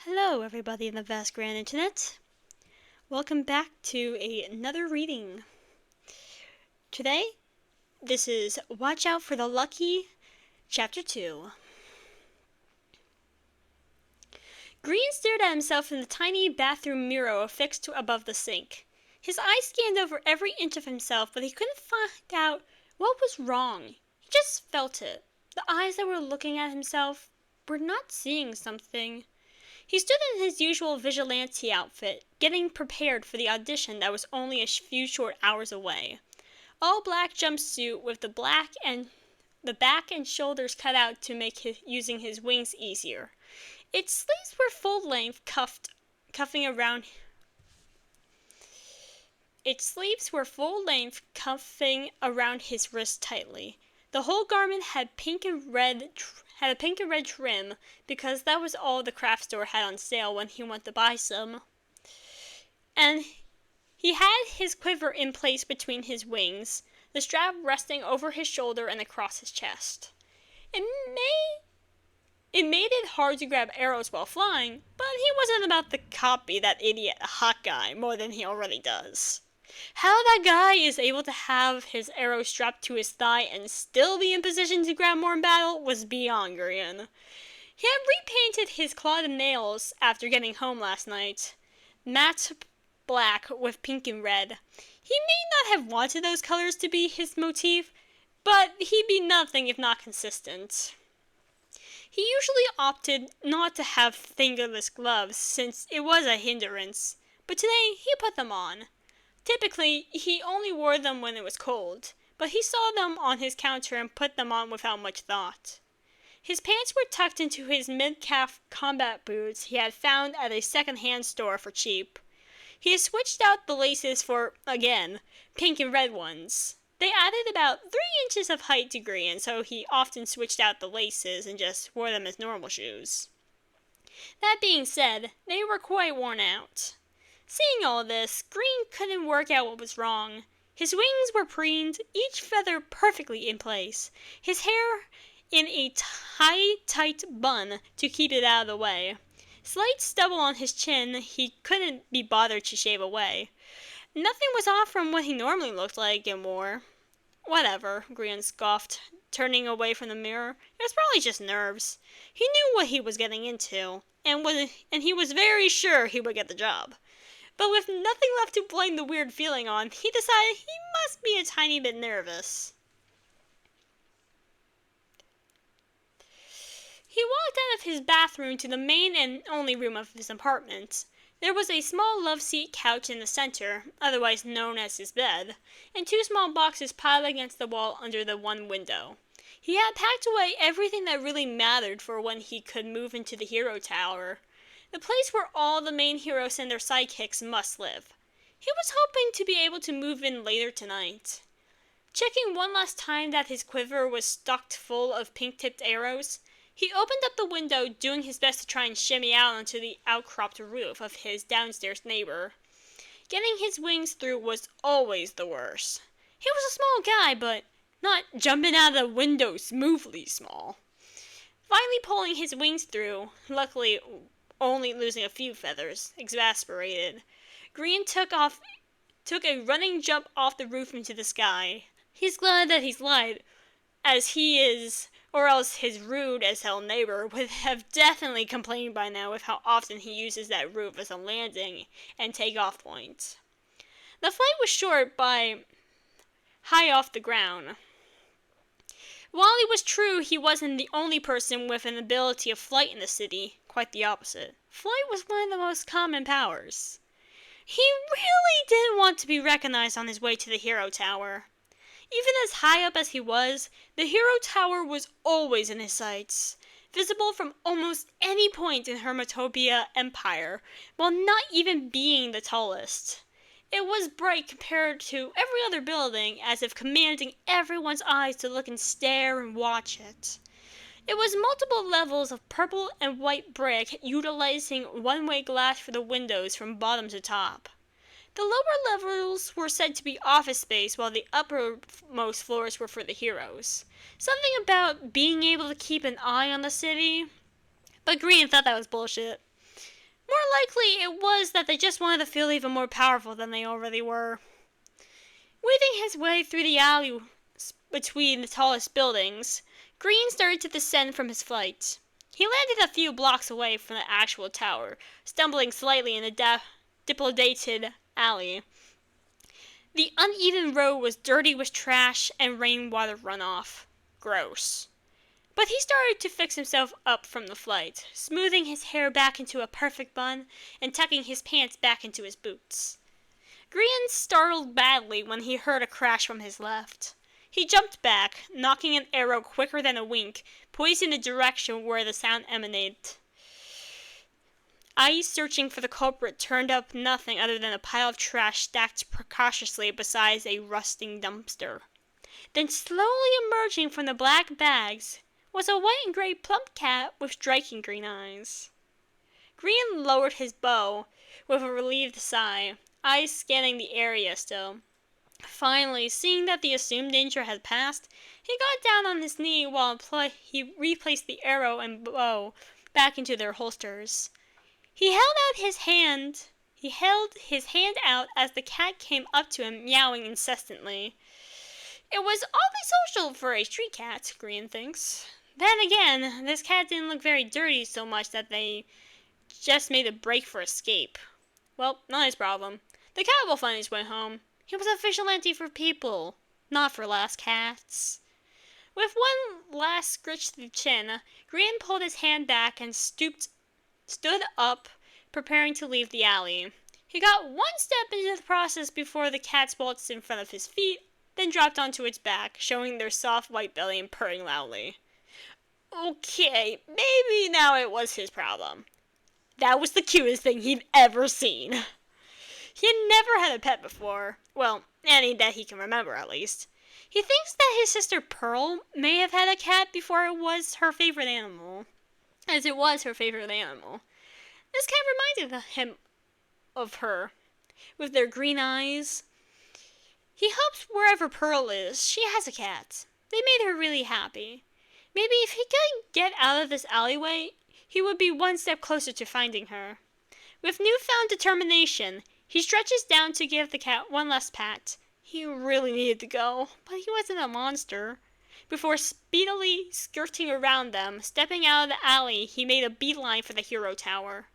Hello, everybody in the vast grand internet. Welcome back to another reading. Today, this is Watch Out for the Lucky, Chapter 2. Green stared at himself in the tiny bathroom mirror affixed above the sink. His eyes scanned over every inch of himself, but he couldn't find out what was wrong. He just felt it. The eyes that were looking at himself were not seeing something. He stood in his usual vigilante outfit, getting prepared for the audition that was only a few short hours away. All black jumpsuit with the back and shoulders cut out to make using his wings easier. Its sleeves were full-length, cuffing around his wrist tightly. The whole garment had a pink and red trim because that was all the craft store had on sale when he went to buy some. And he had his quiver in place between his wings, the strap resting over his shoulder and across his chest. It made it hard to grab arrows while flying, but he wasn't about to copy that idiot Hawkeye more than he already does. How that guy is able to have his arrow strapped to his thigh and still be in position to grab more in battle was beyond Green. He had repainted his clawed nails after getting home last night, matte black with pink and red. He may not have wanted those colors to be his motif, but he'd be nothing if not consistent. He usually opted not to have fingerless gloves since it was a hindrance, but today he put them on. Typically, he only wore them when it was cold, but he saw them on his counter and put them on without much thought. His pants were tucked into his mid-calf combat boots he had found at a second-hand store for cheap. He had switched out the laces for, again, pink and red ones. They added about 3 inches of height to Green, so he often switched out the laces and just wore them as normal shoes. That being said, they were quite worn out. Seeing all this, Green couldn't work out what was wrong. His wings were preened, each feather perfectly in place, his hair in a tight bun to keep it out of the way. Slight stubble on his chin he couldn't be bothered to shave away. Nothing was off from what he normally looked like and wore. Whatever, Green scoffed, turning away from the mirror. It was probably just nerves. He knew what he was getting into, and he was very sure he would get the job. But with nothing left to blame the weird feeling on, he decided he must be a tiny bit nervous. He walked out of his bathroom to the main and only room of his apartment. There was a small love-seat couch in the center, otherwise known as his bed, and 2 small boxes piled against the wall under the one window. He had packed away everything that really mattered for when he could move into the hero tower. The place where all the main heroes and their sidekicks must live. He was hoping to be able to move in later tonight. Checking one last time that his quiver was stocked full of pink-tipped arrows, he opened up the window, doing his best to try and shimmy out onto the outcropped roof of his downstairs neighbor. Getting his wings through was always the worst. He was a small guy, but not jumping out of the window smoothly small. Finally pulling his wings through, luckily only losing a few feathers, exasperated, Green took a running jump off the roof into the sky. He's glad that he's light, as he is, or else his rude as hell neighbor would have definitely complained by now with how often he uses that roof as a landing and take-off point. The flight was short by high off the ground. While it was true he wasn't the only person with an ability of flight in the city, quite the opposite. Flight was one of the most common powers. He really didn't want to be recognized on his way to the hero tower. Even as high up as he was, the hero tower was always in his sights, visible from almost any point in Hermitopia Empire, while not even being the tallest. It was bright compared to every other building, as if commanding everyone's eyes to look and stare and watch it. It was multiple levels of purple and white brick, utilizing one-way glass for the windows from bottom to top. The lower levels were said to be office space, while the uppermost floors were for the heroes. Something about being able to keep an eye on the city, but Green thought that was bullshit. likely it was that they just wanted to feel even more powerful than they already were. Weaving his way through the alley between the tallest buildings, Green started to descend from his flight. He landed a few blocks away from the actual tower, stumbling slightly in the dilapidated alley. The uneven road was dirty with trash and rainwater runoff. Gross. But he started to fix himself up from the flight, smoothing his hair back into a perfect bun and tucking his pants back into his boots. Green startled badly when he heard a crash from his left. He jumped back, knocking an arrow quicker than a wink, poised in the direction where the sound emanated. Eyes searching for the culprit turned up nothing other than a pile of trash stacked precautiously beside a rusting dumpster. Then slowly emerging from the black bags was a white and gray plump cat with striking green eyes. Green lowered his bow with a relieved sigh, eyes scanning the area still. Finally, seeing that the assumed danger had passed, he got down on his knee while he replaced the arrow and bow back into their holsters. He held his hand out as the cat came up to him, meowing incessantly. It was oddly social for a street cat, Green thinks. Then again, this cat didn't look very dirty so much that they just made a break for escape. Well, not his problem. The cat will find his way home. He was a vigilante for people, not for last cats. With one last scritch to the chin, Green pulled his hand back and stood up, preparing to leave the alley. He got one step into the process before the cat waltzed in front of his feet, then dropped onto its back, showing their soft white belly and purring loudly. Okay, maybe now it was his problem. That was the cutest thing he'd ever seen. He had never had a pet before. Well, any that he can remember, at least. He thinks that his sister Pearl may have had a cat before it was her favorite animal. As it was her favorite animal. This cat reminded him of her, with their green eyes. He hopes wherever Pearl is, she has a cat. They made her really happy. Maybe if he could get out of this alleyway, he would be one step closer to finding her. With newfound determination, he stretches down to give the cat one last pat. He really needed to go, but he wasn't a monster. Before speedily skirting around them, stepping out of the alley, he made a beeline for the Hero Tower.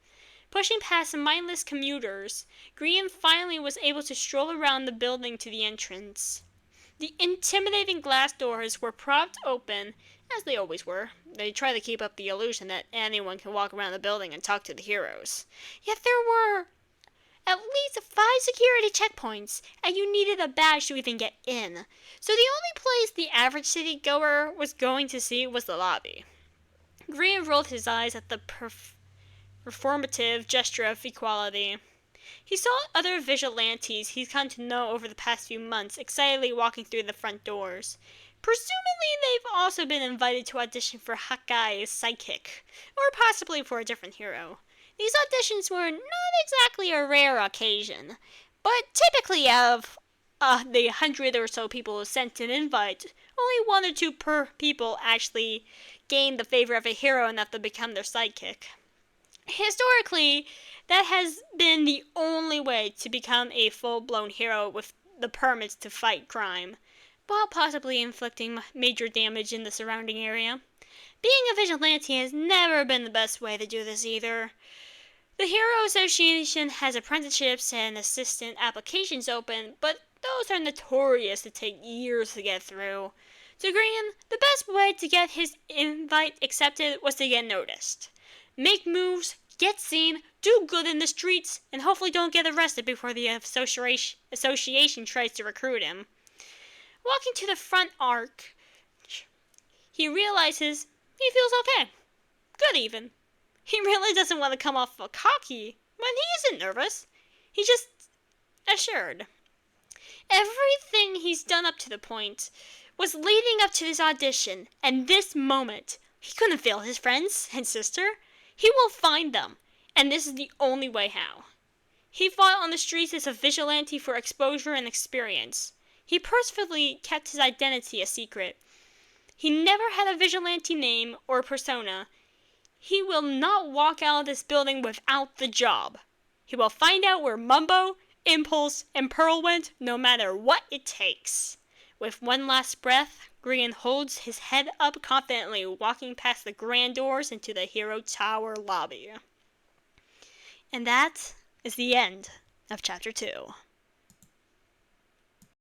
Pushing past mindless commuters, Green finally was able to stroll around the building to the entrance. The intimidating glass doors were propped open, as they always were. They try to keep up the illusion that anyone can walk around the building and talk to the heroes. Yet there were at least 5 security checkpoints, and you needed a badge to even get in. So the only place the average city goer was going to see was the lobby. Green rolled his eyes at the performative gesture of equality. He saw other vigilantes he's come to know over the past few months excitedly walking through the front doors. Presumably they've also been invited to audition for Hawkeye's sidekick, or possibly for a different hero. These auditions were not exactly a rare occasion, but typically out of the 100 or so people who sent an invite, only 1 or 2 people actually gained the favor of a hero enough to become their sidekick. Historically, that has been the only way to become a full-blown hero with the permits to fight crime, while possibly inflicting major damage in the surrounding area. Being a vigilante has never been the best way to do this either. The Hero Association has apprenticeships and assistant applications open, but those are notorious to take years to get through. To Green, the best way to get his invite accepted was to get noticed. Make moves, get seen, do good in the streets, and hopefully don't get arrested before the association tries to recruit him. Walking to the front arc, he realizes he feels okay. Good even. He really doesn't want to come off cocky when he isn't nervous. He's just assured. Everything he's done up to the point was leading up to this audition, and this moment. He couldn't fail his friends and sister. He will find them, and this is the only way how. He fought on the streets as a vigilante for exposure and experience. He purposefully kept his identity a secret. He never had a vigilante name or persona. he will not walk out of this building without the job. He will find out where Mumbo, Impulse, and Pearl went, no matter what it takes. With one last breath, Gregan holds his head up confidently, walking past the grand doors into the Hero Tower lobby. And that is the end of Chapter 2.